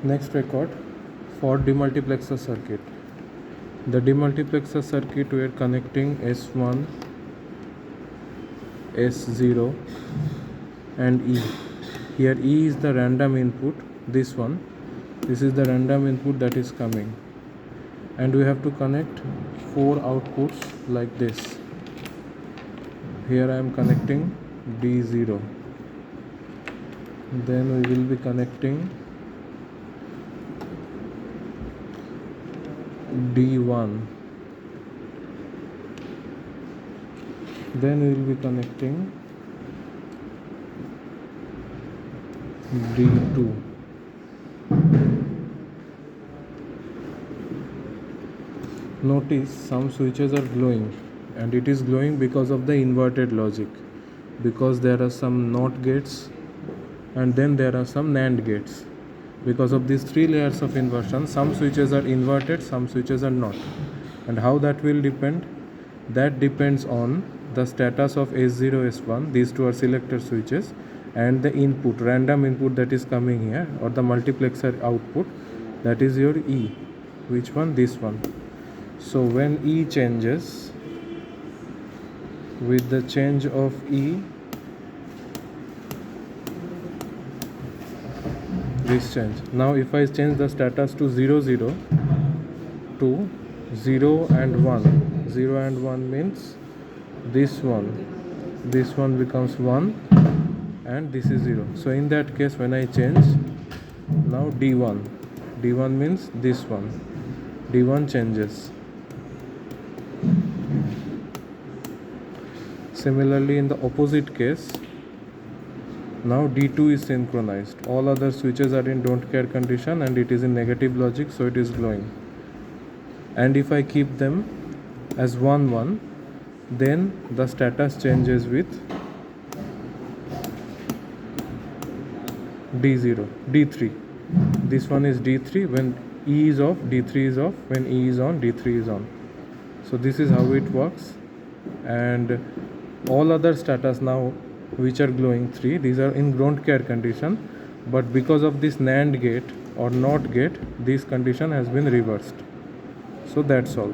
Next record for demultiplexer circuit. The demultiplexer circuit we are connecting S1, S0 and E. Here E is the random input, this one. This is the random input that is coming. And we have to connect 4 outputs like this. Here I am connecting D0. Then we will be connecting D1. Then we will be connecting D2. Notice some switches are glowing, and it is glowing because of the inverted logic, because there are some NOT gates and then there are some NAND gates. Because of these 3 layers of inversion, some switches are inverted, some switches are not. And how that will depend? That depends on the status of S0, S1, these two are selector switches, and the input, random input that is coming here, or the multiplexer output, that is your E. Which one? This one. So when E changes, with the change of E, this change. Now if I change the status to 0, 0 to 0 and 1, 0 and 1 means this one becomes 1 and this is 0. So in that case, when I change, now D1 means this one, D1 changes. Similarly, in the opposite case, now D2 is synchronized. All other switches are in don't care condition and it is in negative logic, so it is glowing. And if I keep them as 1, 1, then the status changes with D0, D3. This one is D3 when E is off, D3 is off, when E is on, D3 is on. So this is how it works. And all other status now which are glowing 3, these are in don't care condition, but because of this NAND gate or NOT gate, this condition has been reversed. So that's all.